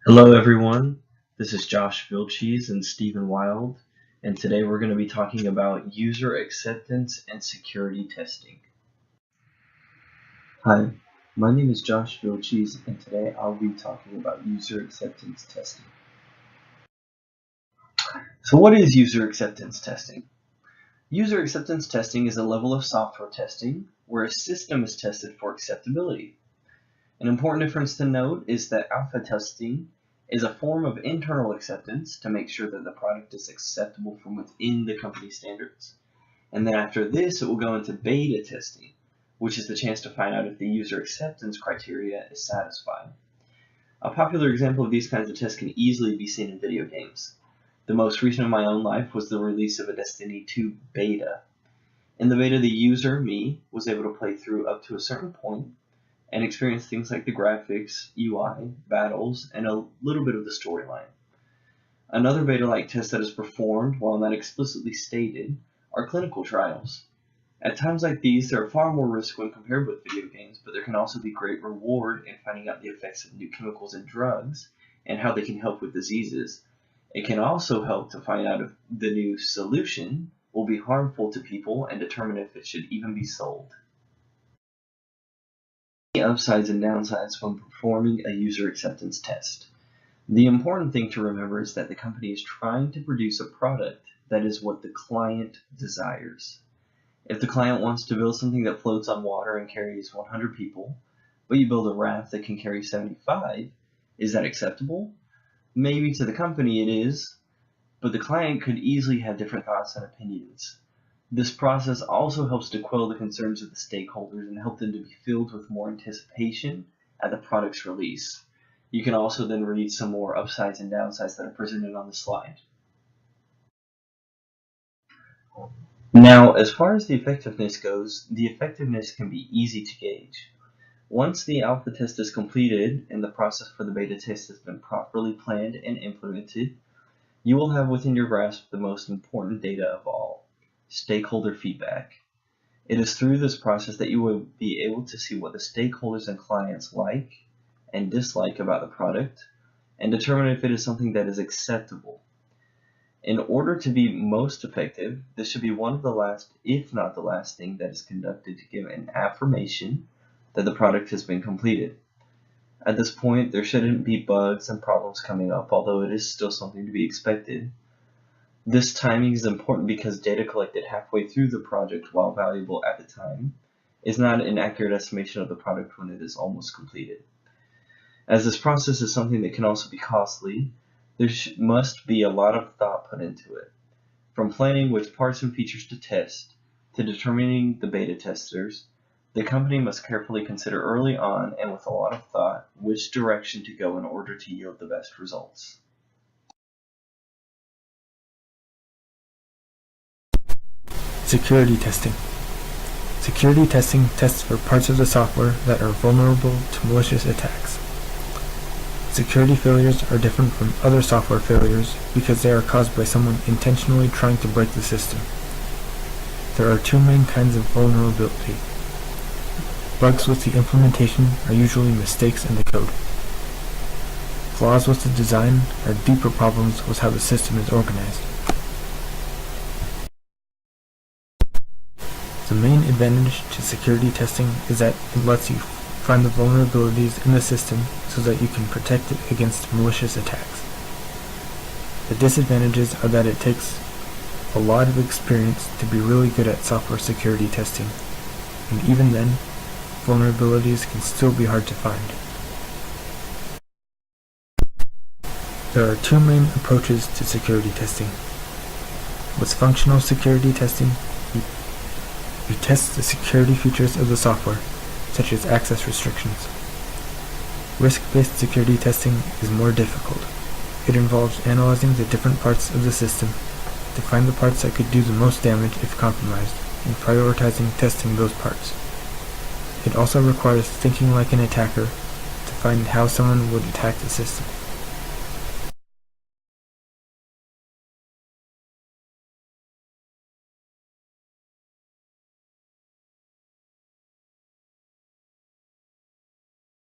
Hello everyone, this is Josh Vilchis and Stephen Wilde, and today we're going to be talking about user acceptance and security testing. Hi, my name is Josh Vilchis, and today I'll be talking about user acceptance testing. So what is user acceptance testing? User acceptance testing is a level of software testing where a system is tested for acceptability. An important difference to note is that alpha testing is a form of internal acceptance to make sure that the product is acceptable from within the company standards. And then after this, it will go into beta testing, which is the chance to find out if the user acceptance criteria is satisfied. A popular example of these kinds of tests can easily be seen in video games. The most recent in my own life was the release of a Destiny 2 beta. In the beta, the user, me, was able to play through up to a certain point and experience things like the graphics, UI, battles, and a little bit of the storyline. Another beta-like test that is performed, while not explicitly stated, are clinical trials. At times like these, there are far more risks when compared with video games, but there can also be great reward in finding out the effects of new chemicals and drugs and how they can help with diseases. It can also help to find out if the new solution will be harmful to people and determine if it should even be sold. Upsides and downsides when performing a user acceptance test. The important thing to remember is that the company is trying to produce a product that is what the client desires. If the client wants to build something that floats on water and carries 100 people, but you build a raft that can carry 75, is that acceptable? Maybe to the company it is, but the client could easily have different thoughts and opinions. This process also helps to quell the concerns of the stakeholders and help them to be filled with more anticipation at the product's release. You can also then read some more upsides and downsides that are presented on the slide. Now, as far as the effectiveness goes, the effectiveness can be easy to gauge. Once the alpha test is completed and the process for the beta test has been properly planned and implemented, you will have within your grasp the most important data of all: stakeholder feedback. It is through this process that you will be able to see what the stakeholders and clients like and dislike about the product and determine if it is something that is acceptable. In order to be most effective, this should be one of the last, if not the last thing that is conducted to give an affirmation that the product has been completed. At this point, there shouldn't be bugs and problems coming up, although it is still something to be expected. This timing is important because data collected halfway through the project, while valuable at the time, is not an accurate estimation of the product when it is almost completed. As this process is something that can also be costly, there must be a lot of thought put into it. From planning which parts and features to test, to determining the beta testers, the company must carefully consider early on and with a lot of thought which direction to go in order to yield the best results. Security testing. Security testing tests for parts of the software that are vulnerable to malicious attacks. Security failures are different from other software failures because they are caused by someone intentionally trying to break the system. There are two main kinds of vulnerability. Bugs with the implementation are usually mistakes in the code. Flaws with the design are deeper problems with how the system is organized. The main advantage to security testing is that it lets you find the vulnerabilities in the system so that you can protect it against malicious attacks. The disadvantages are that it takes a lot of experience to be really good at software security testing, and even then, vulnerabilities can still be hard to find. There are two main approaches to security testing. With functional security testing, you test the security features of the software, such as access restrictions. Risk-based security testing is more difficult. It involves analyzing the different parts of the system to find the parts that could do the most damage if compromised, and prioritizing testing those parts. It also requires thinking like an attacker to find how someone would attack the system.